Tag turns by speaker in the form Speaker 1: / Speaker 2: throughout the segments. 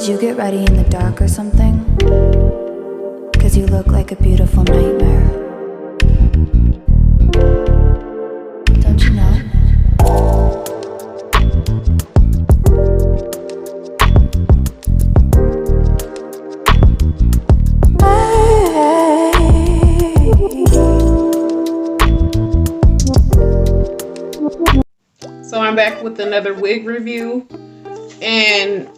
Speaker 1: Did you get ready in the dark or something? 'Cause you look like a beautiful nightmare. Don't you know?
Speaker 2: So I'm back with another wig review, and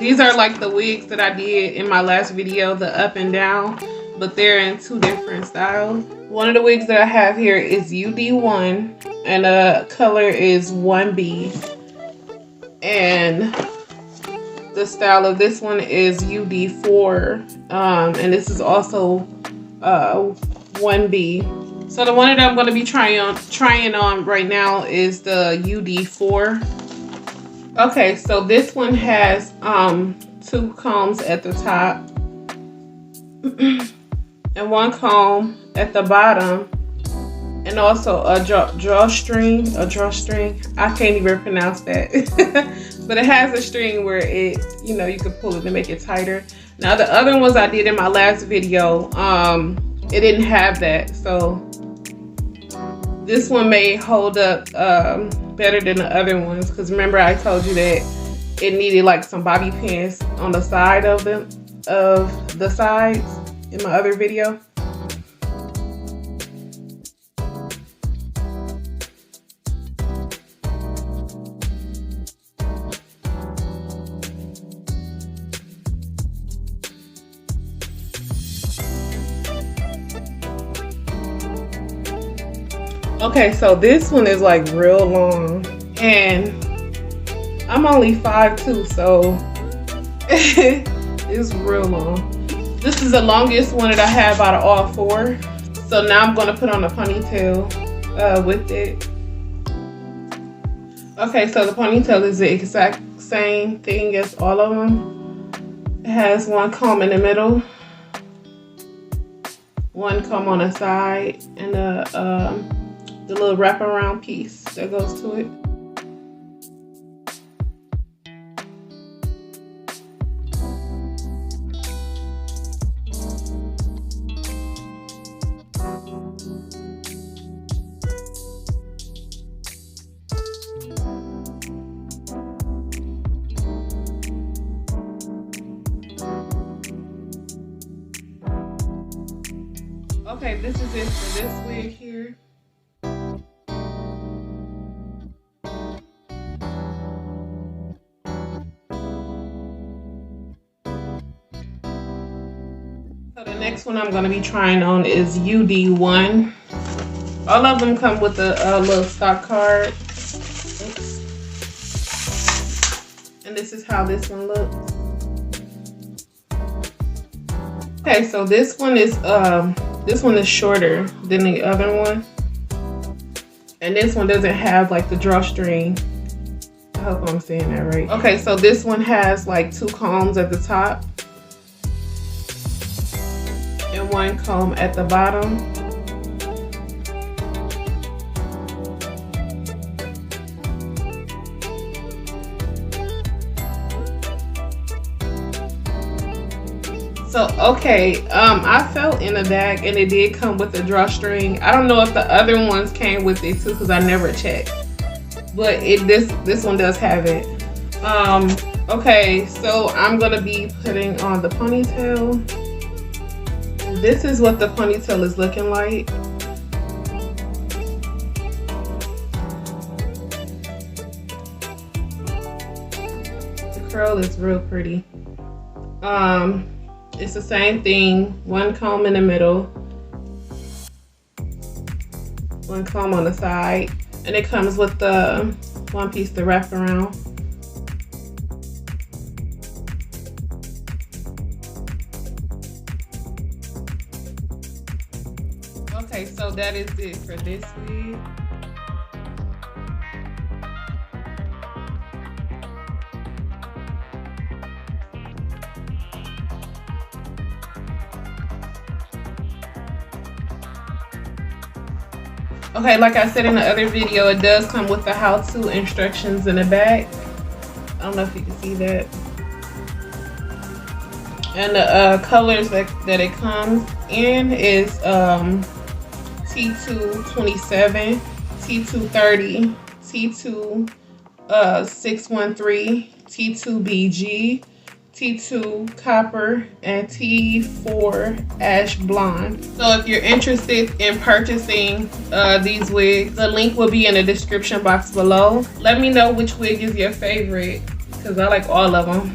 Speaker 2: these are like the wigs that I did in my last video, the up and down, but they're in two different styles. One of the wigs that I have here is UD1, and the color is 1B, and the style of this one is UD4, and this is also 1B. So the one that I'm going to be trying on right now is the UD4. Okay, so this one has two combs at the top and one comb at the bottom, and also a drawstring. I can't even pronounce that. But it has a string where it, you know, you can pull it to make it tighter. Now the other ones I did in my last video, it didn't have that, so this one may hold up better than the other ones, because remember I told you that it needed like some bobby pins on the side of the sides in my other video. Okay, so this one is like real long, and I'm only 5'2", so it's real long. This is the longest one that I have out of all four. So now I'm gonna put on a ponytail with it. Okay, so the ponytail is the exact same thing as all of them. It has one comb in the middle, one comb on the side, and the little wraparound piece that goes to it. Okay, this is it for this wig here. So the next one I'm going to be trying on is UD1. All of them come with a little stock card. Oops. And this is how this one looks. Okay, so this one is shorter than the other one. And this one doesn't have like the drawstring. I hope I'm saying that right. Okay, so this one has like two combs at the top and one comb at the bottom. So okay, I felt in the bag and it did come with a drawstring. I don't know if the other ones came with it too, because I never checked. But this one does have it. Okay, so I'm gonna be putting on the ponytail. This is what the ponytail is looking like. The curl is real pretty. It's the same thing, one comb in the middle, one comb on the side, and it comes with the one piece to wrap around. Okay, so that is it for this wig. Okay, like I said in the other video, it does come with the how-to instructions in the back. I don't know if you can see that. And the colors that it comes in is T227, T230, T2 613, T2BG, T2 Copper, and T4 Ash Blonde. So if you're interested in purchasing these wigs, the link will be in the description box below. Let me know which wig is your favorite, because I like all of them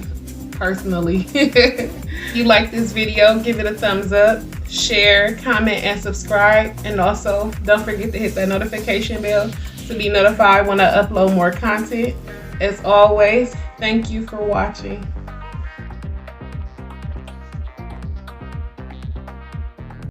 Speaker 2: personally. If you like this video, give it a thumbs up, share, comment, and subscribe. And also don't forget to hit that notification bell to be notified when I upload more content. As always, thank you for watching.